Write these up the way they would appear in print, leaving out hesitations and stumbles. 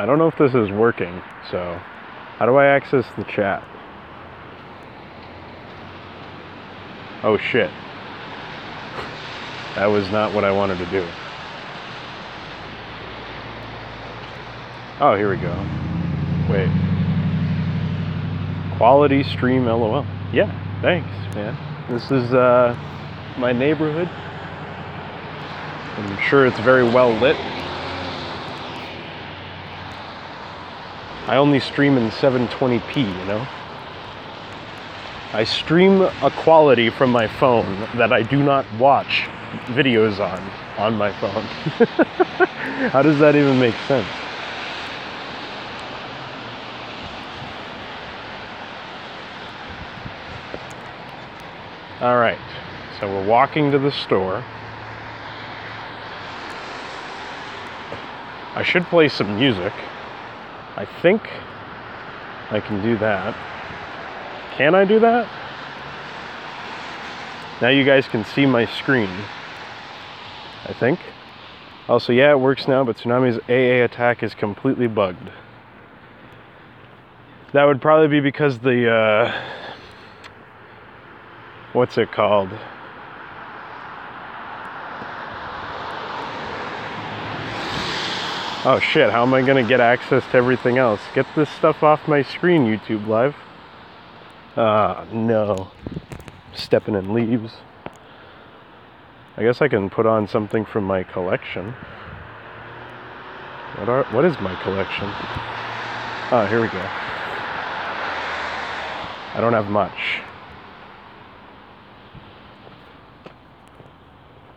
I don't know if this is working, so how do I access the chat? Oh shit. That was not what I wanted to do. Oh, here we go. Wait. Quality stream LOL. Yeah, thanks, man. This is my neighborhood. I'm sure it's very well lit. I only stream in 720p, you know? I stream a quality from my phone that I do not watch videos on my phone. How does that even make sense? All right, so we're walking to the store. I should play some music. I think I can do that. Can I do that? Now you guys can see my screen, I think. Also, yeah, it works now, but Tsunami's AA attack is completely bugged. That would probably be because the, what's it called? Oh shit, how am I gonna get access to everything else? Get this stuff off my screen, YouTube Live. No. Stepping in leaves. I guess I can put on something from my collection. What is my collection? Oh, here we go. I don't have much.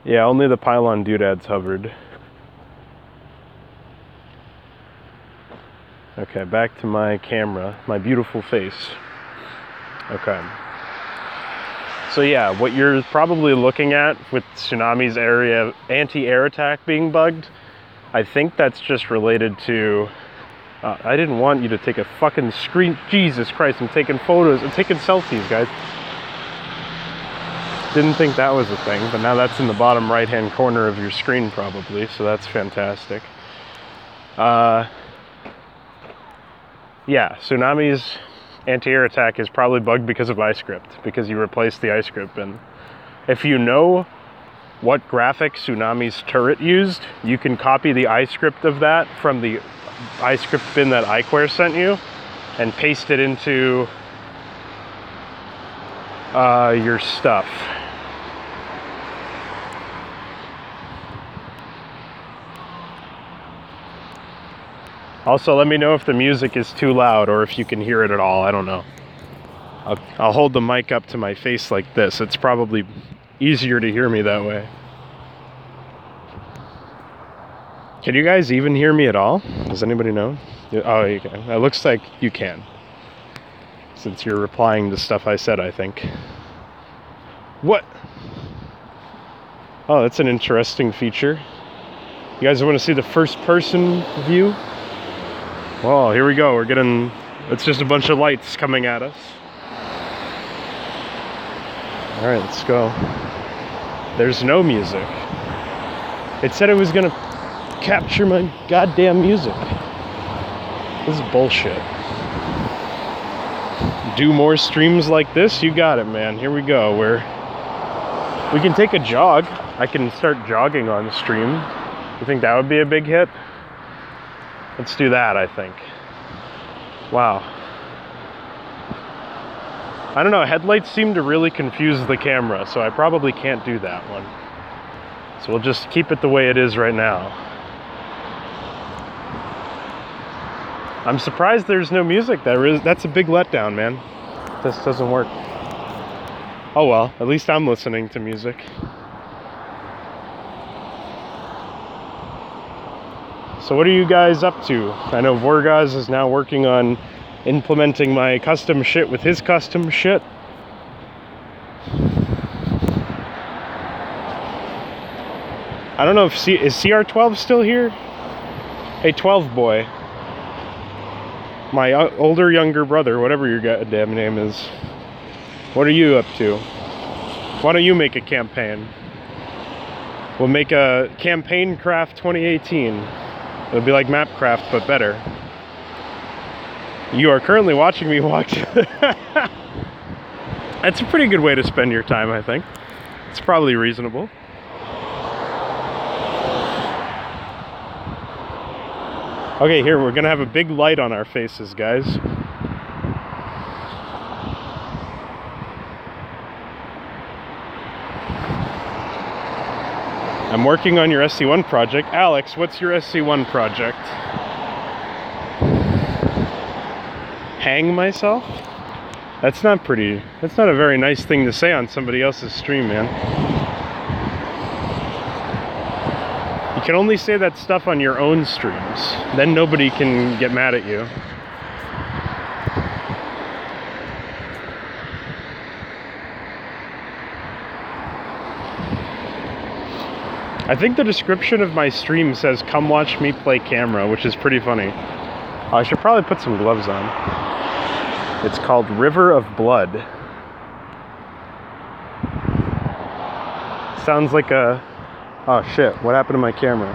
Yeah, only the pylon doodads hovered. Okay, back to my camera, my beautiful face. Okay. So yeah, what you're probably looking at with Tsunami's area anti-air attack being bugged, I think that's just related to... I didn't want you to take a fucking screen... Jesus Christ, I'm taking photos, I'm taking selfies, guys. Didn't think that was a thing, but now that's in the bottom right-hand corner of your screen probably, so that's fantastic. Yeah, Tsunami's anti-air attack is probably bugged because of iScript, because you replaced the iScript bin. If you know what graphic Tsunami's turret used, you can copy the iScript of that from the iScript bin that iQuare sent you and paste it into your stuff. Also, let me know if the music is too loud or if you can hear it at all. I don't know. I'll hold the mic up to my face like this. It's probably easier to hear me that way. Can you guys even hear me at all? Does anybody know? Oh, you can. It looks like you can. Since you're replying to stuff I said, I think. What? Oh, that's an interesting feature. You guys want to see the first person view? Oh, here we go. We're getting... It's just a bunch of lights coming at us. Alright, let's go. There's no music. It said it was gonna capture my goddamn music. This is bullshit. Do more streams like this? You got it, man. Here we go. We can take a jog. I can start jogging on the stream. You think that would be a big hit? Let's do that, I think. Wow. I don't know, headlights seem to really confuse the camera, so I probably can't do that one. So we'll just keep it the way it is right now. I'm surprised there's no music. That's a big letdown, man. This doesn't work. Oh well, at least I'm listening to music. So what are you guys up to? I know Vorgaz is now working on implementing my custom shit with his custom shit. I don't know if is CR12 still here? Hey, 12 boy. My older, younger brother, whatever your goddamn name is. What are you up to? Why don't you make a campaign? We'll make a Campaign Craft 2018. It'll be like Mapcraft, but better. You are currently watching me walk. That's a pretty good way to spend your time, I think. It's probably reasonable. Okay, here, we're gonna have a big light on our faces, guys. I'm working on your SC1 project. Alex, what's your SC1 project? Hang myself? That's not pretty. That's not a very nice thing to say on somebody else's stream, man. You can only say that stuff on your own streams. Then nobody can get mad at you. I think the description of my stream says, "Come watch me play camera," which is pretty funny. Oh, I should probably put some gloves on. It's called River of Blood. Sounds like a... Oh shit, what happened to my camera?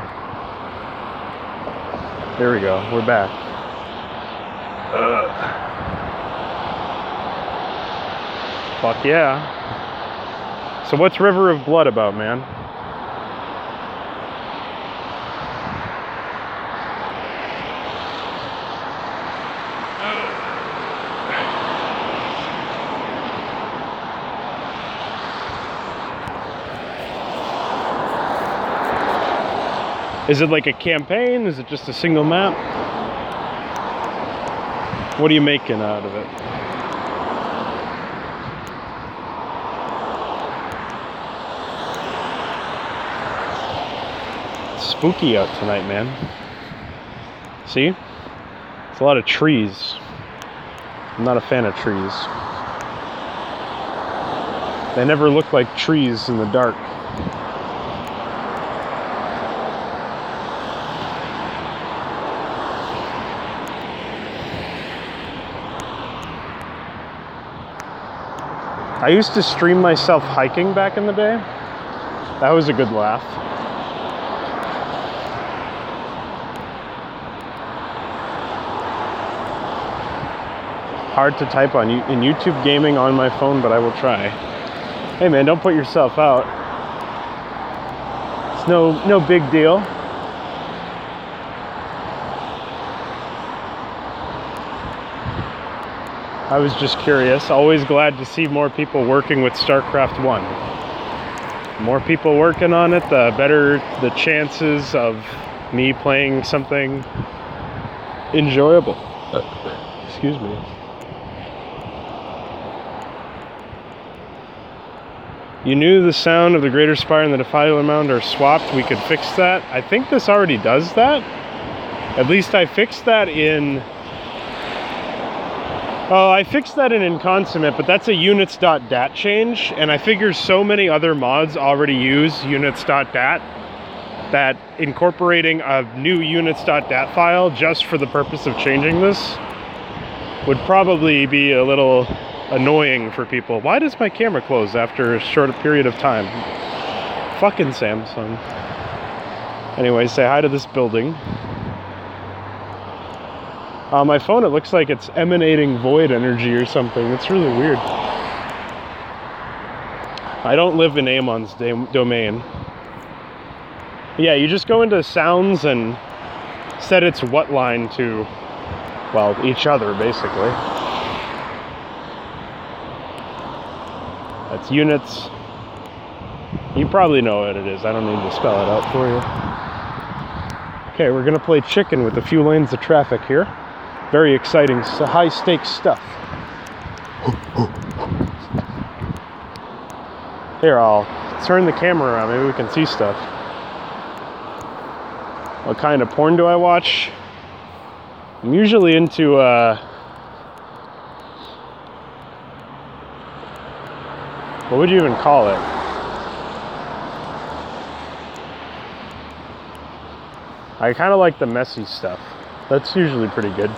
There we go, we're back. Fuck yeah. So what's River of Blood about, man? Is it like a campaign? Is it just a single map? What are you making out of it? It's spooky out tonight, man. See? It's a lot of trees. I'm not a fan of trees. They never look like trees in the dark. I used to stream myself hiking back in the day. That was a good laugh. Hard to type on in YouTube gaming on my phone, but I will try. Hey man, don't put yourself out. It's no big deal. I was just curious. Always glad to see more people working with StarCraft 1. More people working on it, the better the chances of me playing something enjoyable. Excuse me. You knew the sound of the Greater Spire and the Defiler Mound are swapped. We could fix that. I think this already does that. At least I fixed that in... Oh, I fixed that in Inconsummate, but that's a units.dat change, and I figure so many other mods already use units.dat that incorporating a new units.dat file just for the purpose of changing this would probably be a little annoying for people. Why does my camera close after a short period of time? Fucking Samsung. Anyway, say hi to this building. On my phone, it looks like it's emanating void energy or something. It's really weird. I don't live in Amon's domain. Yeah, you just go into sounds and set its what line to, well, each other, basically. That's units. You probably know what it is. I don't need to spell it out for you. Okay, we're gonna play chicken with a few lanes of traffic here. Very exciting, high-stakes stuff. Here, I'll turn the camera around. Maybe we can see stuff. What kind of porn do I watch? I'm usually into, what would you even call it? I kind of like the messy stuff. That's usually pretty good.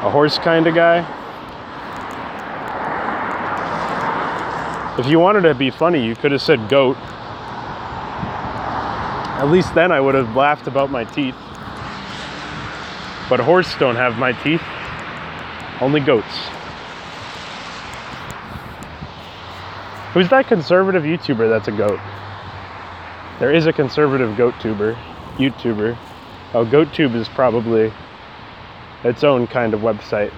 A horse kind of guy. If you wanted to be funny, you could have said goat. At least then I would have laughed about my teeth. But horse don't have my teeth, only goats. Who's that conservative YouTuber that's a goat? There is a conservative YouTuber. Oh, GoatTube is probably its own kind of website.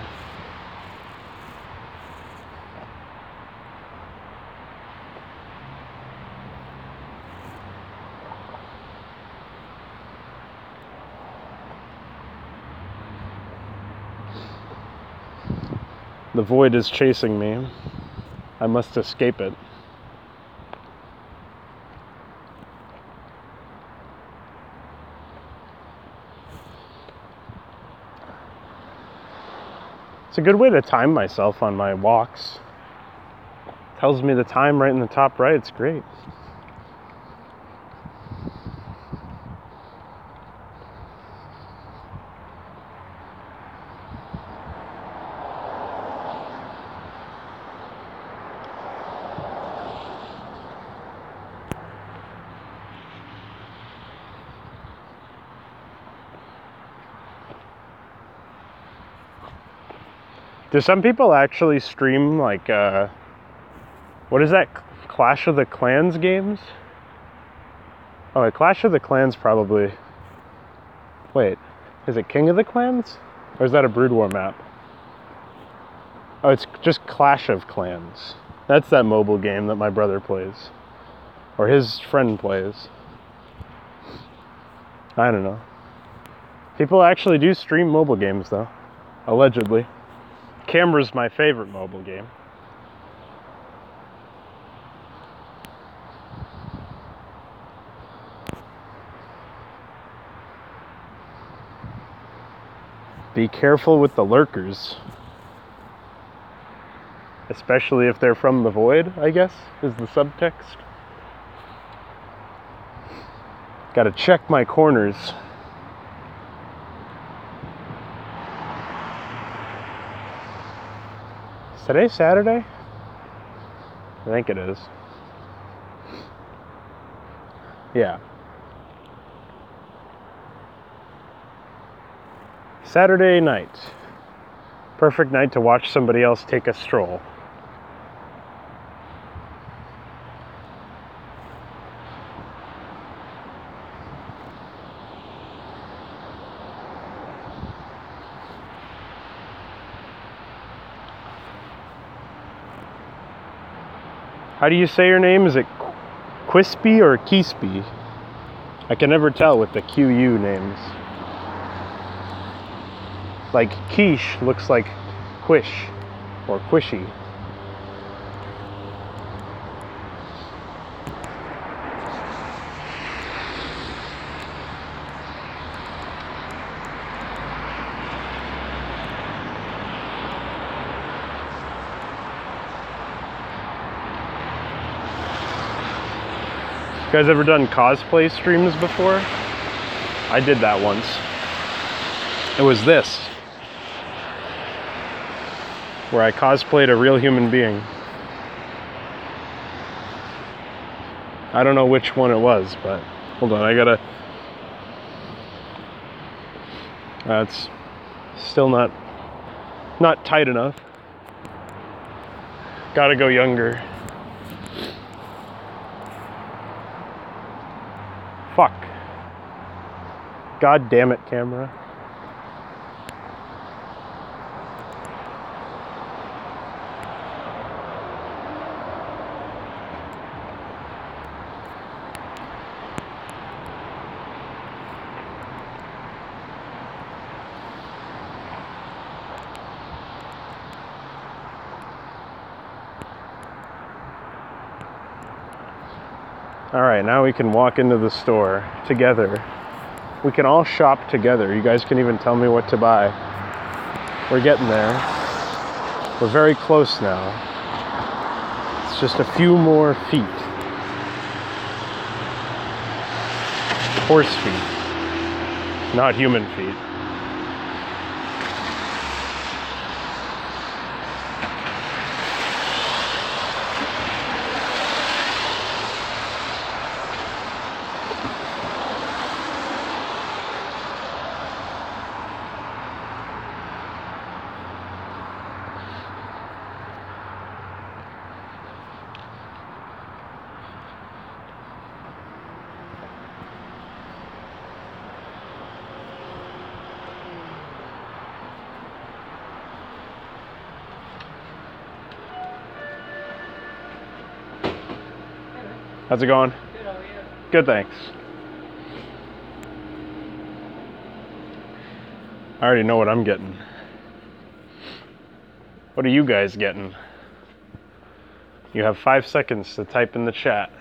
The void is chasing me. I must escape it. It's a good way to time myself on my walks. Tells me the time right in the top right. It's great. Do some people actually stream like, what is that, Clash of the Clans games? Oh, wait, Clash of the Clans probably, wait, is it King of the Clans? Or is that a Brood War map? Oh, it's just Clash of Clans. That's that mobile game that my brother plays. Or his friend plays. I don't know. People actually do stream mobile games though, allegedly. Camera's my favorite mobile game. Be careful with the lurkers. Especially if they're from the void, I guess, is the subtext. Gotta check my corners. Is today Saturday? I think it is. Yeah. Saturday night. Perfect night to watch somebody else take a stroll. How do you say your name? Is it Quispy or Keespy? I can never tell with the QU names. Like quiche looks like quish or quishy. You guys ever done cosplay streams before? I did that once. It was this, where I cosplayed a real human being. I don't know which one it was, but hold on, I gotta... That's still not tight enough. Gotta go younger. Fuck. God damn it, camera. All right, now we can walk into the store together. We can all shop together. You guys can even tell me what to buy. We're getting there. We're very close now. It's just a few more feet. Horse feet, not human feet. How's it going? Good, how are you? Good, thanks. I already know what I'm getting. What are you guys getting? You have 5 seconds to type in the chat.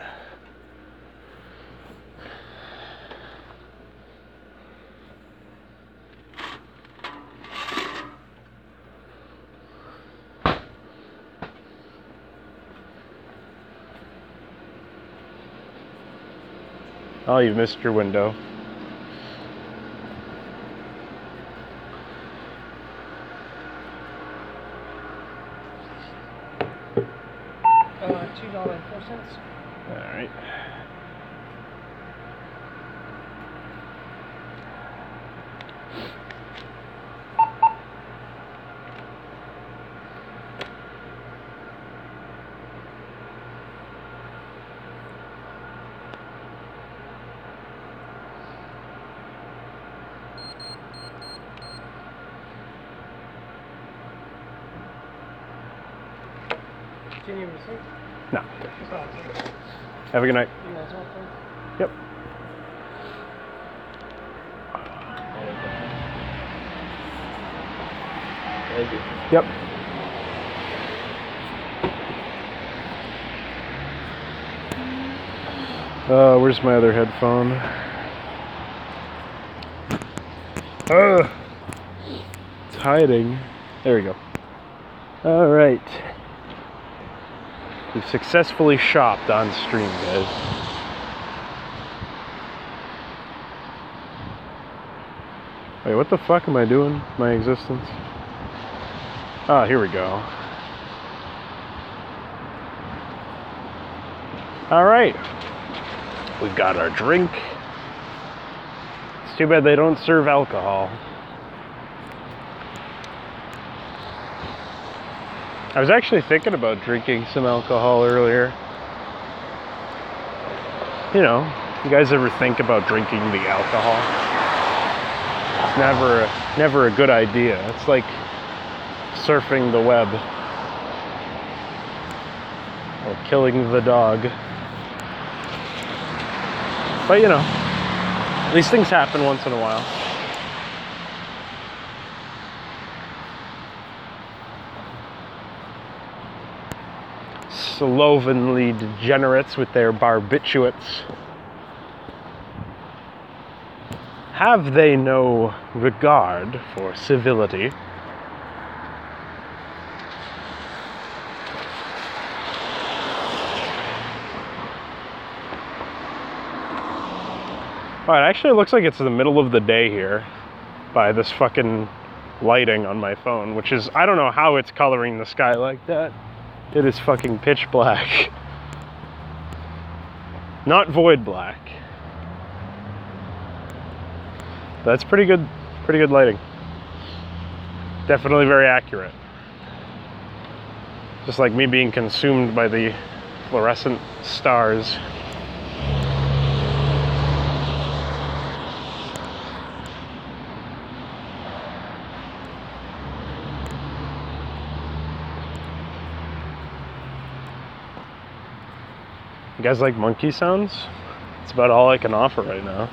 Oh, you've missed your window. $2.04. All right. Do you need a receipt? No. It's not okay. Have a good night. You guys want some? Yep. Thank you. Yep. Where's my other headphone? It's hiding. There we go. All right. We've successfully shopped on stream, guys. Wait, what the fuck am I doing? My existence? Ah, here we go. All right. We've got our drink. It's too bad they don't serve alcohol. I was actually thinking about drinking some alcohol earlier. You know, you guys ever think about drinking the alcohol? It's never a good idea. It's like surfing the web or killing the dog. But you know, these things happen once in a while. Slovenly degenerates with their barbiturates. Have they no regard for civility? Alright, actually it looks like it's the middle of the day here by this fucking lighting on my phone, which is, I don't know how it's coloring the sky like that. It is fucking pitch black. Not void black. That's pretty good lighting. Definitely very accurate. Just like me being consumed by the fluorescent stars. You guys like monkey sounds? It's about all I can offer right now.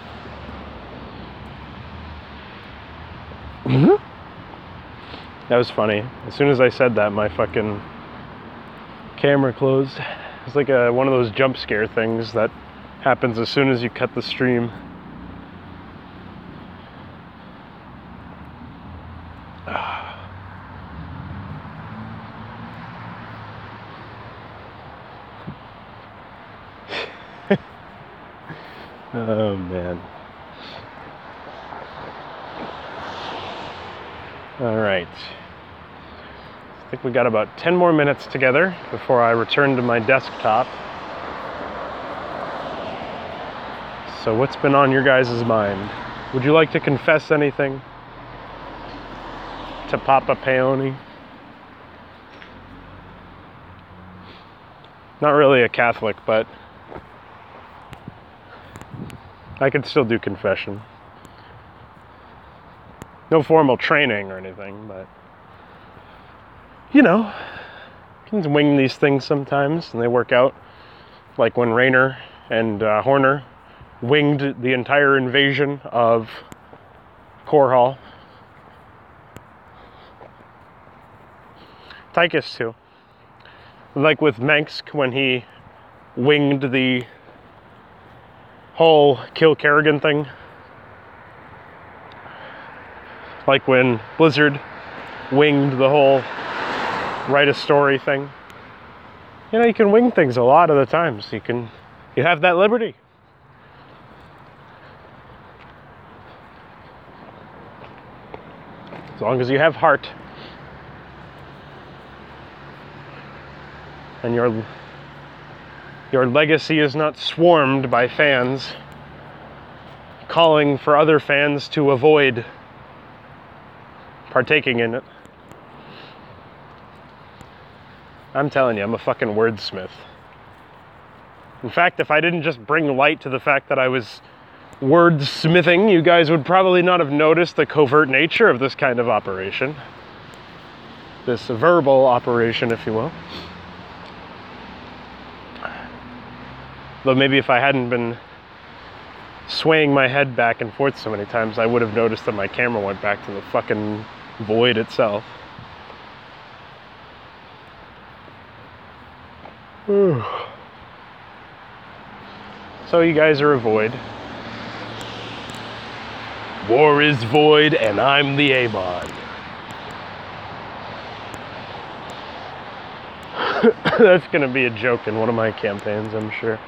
That was funny. As soon as I said that, my fucking camera closed. It's like one of those jump scare things that happens as soon as you cut the stream. Oh man. All right. I think we got about 10 more minutes together before I return to my desktop. So what's been on your guys' mind? Would you like to confess anything to Papa Peony? Not really a Catholic, but I could still do confession. No formal training or anything, but you know, you can wing these things sometimes and they work out like when Rayner and Horner winged the entire invasion of Core Hall. Tychus too. Like with Mengsk when he winged the whole kill Kerrigan thing. Like when Blizzard winged the whole write a story thing. You know, you can wing things a lot of the times. You have that liberty. As long as you have heart. And your legacy is not swarmed by fans calling for other fans to avoid partaking in it. I'm telling you, I'm a fucking wordsmith. In fact, if I didn't just bring light to the fact that I was wordsmithing, you guys would probably not have noticed the covert nature of this kind of operation. This verbal operation, if you will. Though maybe if I hadn't been swaying my head back and forth so many times, I would have noticed that my camera went back to the fucking void itself. So you guys are a void. War is void and I'm the Amon. That's gonna be a joke in one of my campaigns, I'm sure.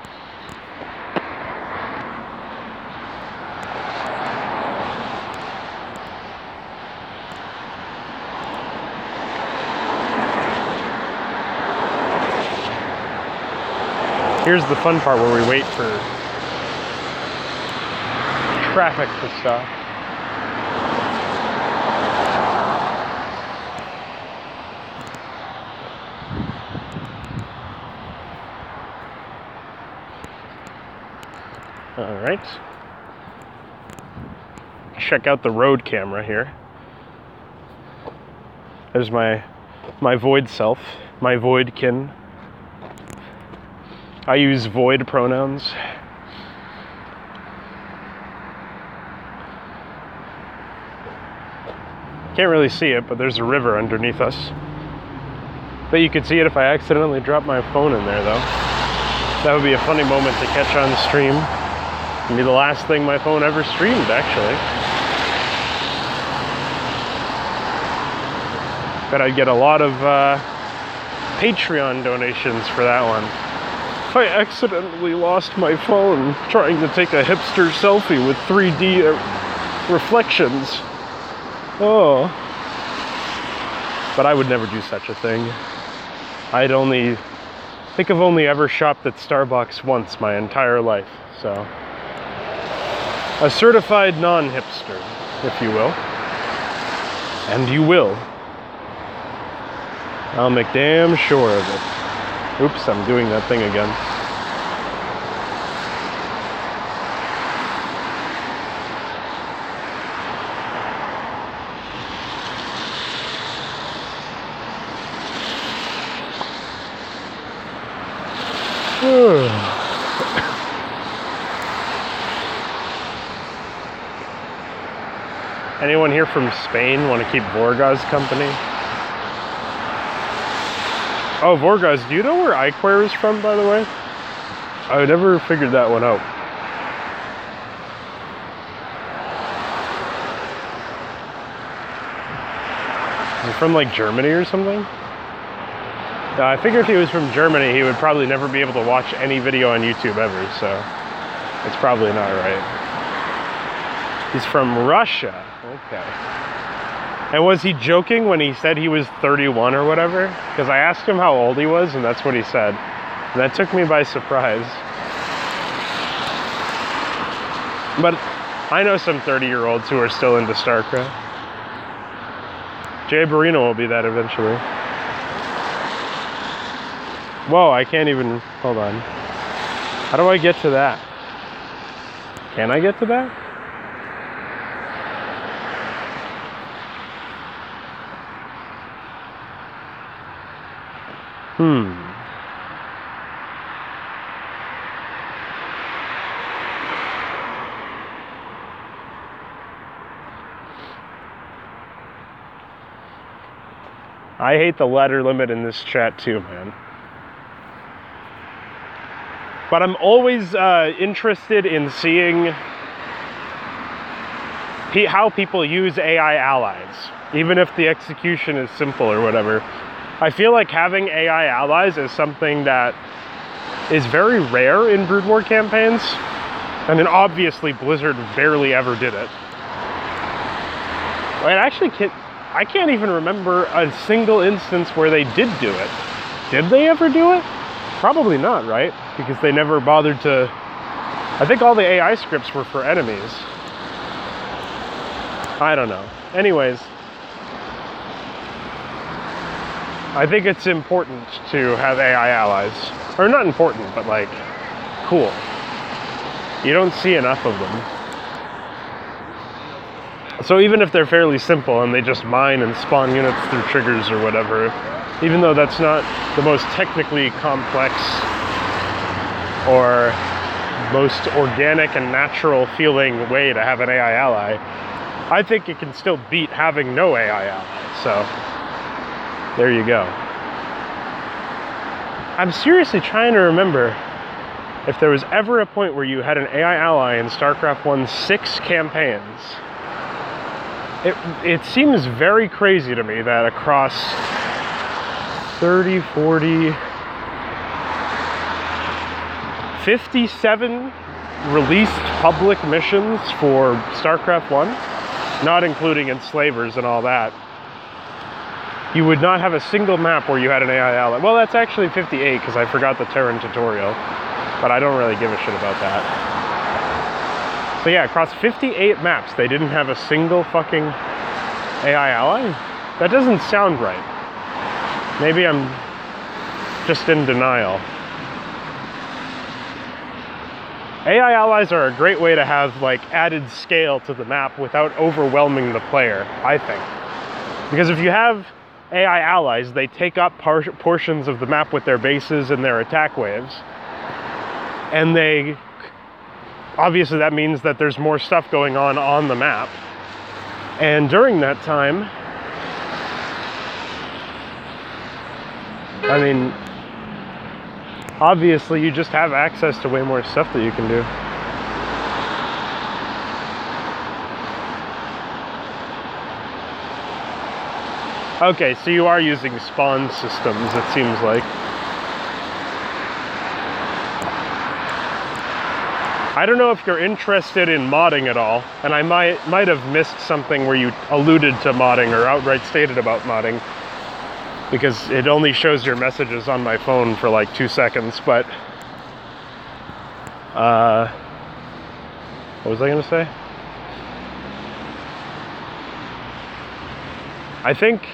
Here's the fun part where we wait for traffic to stop. All right. Check out the road camera here. There's my void self, my voidkin. I use void pronouns. Can't really see it, but there's a river underneath us. Bet you could see it if I accidentally dropped my phone in there, though. That would be a funny moment to catch on stream. It'd be the last thing my phone ever streamed, actually. Bet I'd get a lot of Patreon donations for that one. I accidentally lost my phone trying to take a hipster selfie with 3D reflections. Oh. But I would never do such a thing. I think I've only ever shopped at Starbucks once my entire life, so. A certified non-hipster, if you will. And you will. I'll make damn sure of it. Oops, I'm doing that thing again. Anyone here from Spain want to keep Vorgaz company? Oh, Vorgaz, do you know where Iquare is from, by the way? I never figured that one out. Is he from, like, Germany or something? I figured if he was from Germany, he would probably never be able to watch any video on YouTube ever, so it's probably not right. He's from Russia. Okay. And was he joking when he said he was 31 or whatever? Because I asked him how old he was, and that's what he said. And that took me by surprise. But I know some 30-year-olds who are still into StarCraft. Jay Barino will be that eventually. Whoa, I can't even... Hold on. How do I get to that? Can I get to that? I hate the letter limit in this chat too, man. But I'm always interested in seeing how people use AI allies, even if the execution is simple or whatever. I feel like having AI allies is something that is very rare in Brood War campaigns, and then obviously Blizzard barely ever did it. I can't even remember a single instance where they did do it. Did they ever do it? Probably not, right? Because they never bothered to... I think all the AI scripts were for enemies. I don't know. Anyways, I think it's important to have AI allies. Or not important, but like, cool. You don't see enough of them. So even if they're fairly simple and they just mine and spawn units through triggers or whatever, even though that's not the most technically complex or most organic and natural feeling way to have an AI ally, I think it can still beat having no AI ally. So there you go. I'm seriously trying to remember if there was ever a point where you had an AI ally in StarCraft 1's 6 campaigns. It seems very crazy to me that across 30, 40, 57 released public missions for StarCraft 1, not including enslavers and all that, you would not have a single map where you had an AI ally. Well, that's actually 58 because I forgot the Terran tutorial, but I don't really give a shit about that. So yeah, across 58 maps, they didn't have a single fucking AI ally? That doesn't sound right. Maybe I'm just in denial. AI allies are a great way to have like added scale to the map without overwhelming the player, I think. Because if you have AI allies, they take up portions of the map with their bases and their attack waves. And obviously that means that there's more stuff going on the map. And during that time, I mean, obviously you just have access to way more stuff that you can do. Okay, so you are using spawn systems, it seems like. I don't know if you're interested in modding at all, and I might have missed something where you alluded to modding or outright stated about modding, because it only shows your messages on my phone for like 2 seconds, but what was I gonna say? I think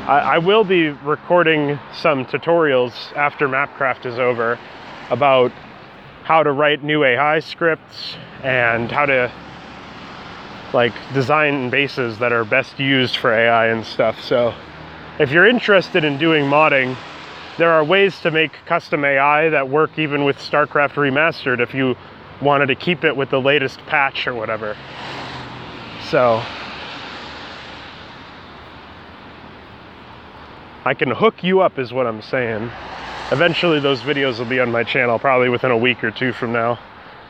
I will be recording some tutorials after Mapcraft is over about how to write new AI scripts and how to like design bases that are best used for AI and stuff. So if you're interested in doing modding, there are ways to make custom AI that work even with StarCraft Remastered if you wanted to keep it with the latest patch or whatever. So I can hook you up is what I'm saying. Eventually those videos will be on my channel, probably within a week or two from now.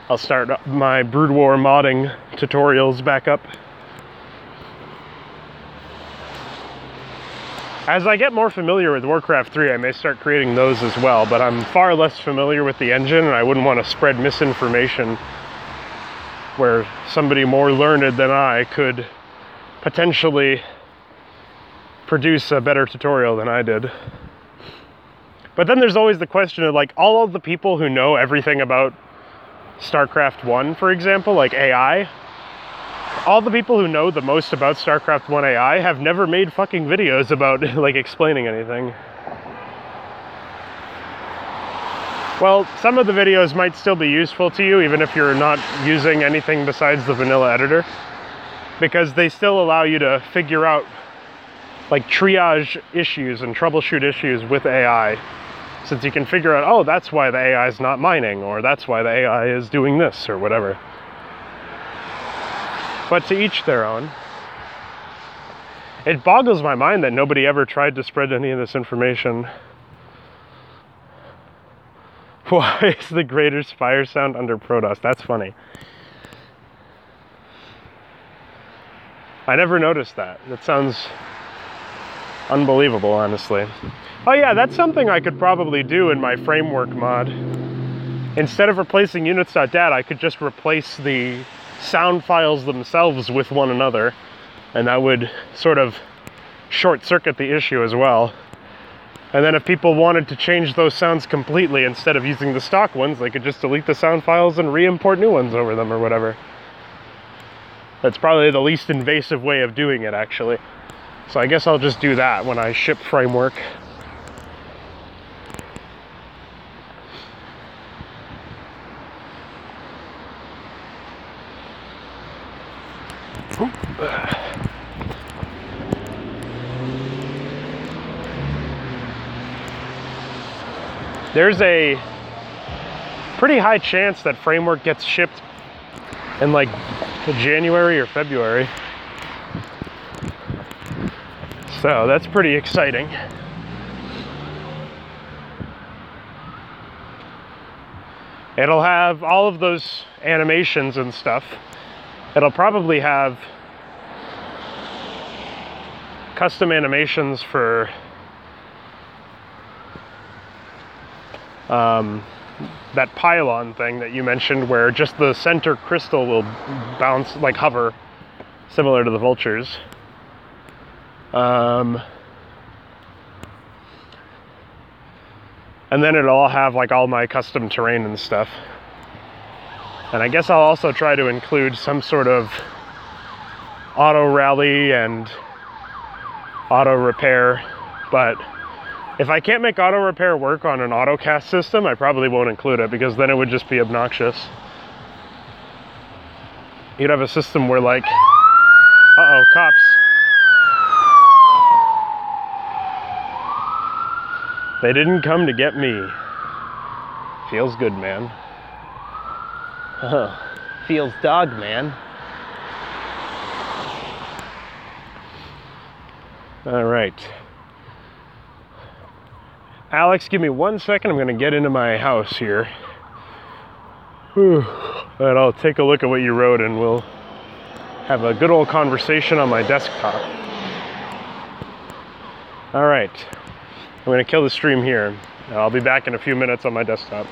I'll start my Brood War modding tutorials back up. As I get more familiar with Warcraft 3, I may start creating those as well, but I'm far less familiar with the engine, and I wouldn't want to spread misinformation where somebody more learned than I could potentially produce a better tutorial than I did. But then there's always the question of like all of the people who know everything about StarCraft 1, for example, like AI, all the people who know the most about StarCraft 1 AI have never made fucking videos about like explaining anything. Well, some of the videos might still be useful to you even if you're not using anything besides the vanilla editor, because they still allow you to figure out like triage issues and troubleshoot issues with AI, since you can figure out, oh, that's why the AI is not mining, or that's why the AI is doing this, or whatever. But to each their own. It boggles my mind that nobody ever tried to spread any of this information. Why is the greatest fire sound under Protoss? That's funny. I never noticed that. That sounds unbelievable, honestly. Oh yeah, that's something I could probably do in my framework mod. Instead of replacing units.dat, I could just replace the sound files themselves with one another, and that would sort of short circuit the issue as well. And then if people wanted to change those sounds completely instead of using the stock ones, they could just delete the sound files and re-import new ones over them or whatever. That's probably the least invasive way of doing it, actually. So I guess I'll just do that when I ship framework. There's a pretty high chance that framework gets shipped in like January or February. So that's pretty exciting. It'll have all of those animations and stuff. It'll probably have custom animations for that pylon thing that you mentioned, where just the center crystal will bounce, like hover, similar to the vultures. And then it'll all have like all my custom terrain and stuff. And I guess I'll also try to include some sort of auto rally and auto repair, but if I can't make auto repair work on an autocast system, I probably won't include it, because then it would just be obnoxious. You'd have a system where like, uh-oh, cops. They didn't come to get me. Feels good, man. Feels dog, man. All right. Alex, give me 1 second. I'm gonna get into my house here. Whew. And I'll take a look at what you wrote, and we'll have a good old conversation on my desktop. All right. I'm gonna kill the stream here. I'll be back in a few minutes on my desktop.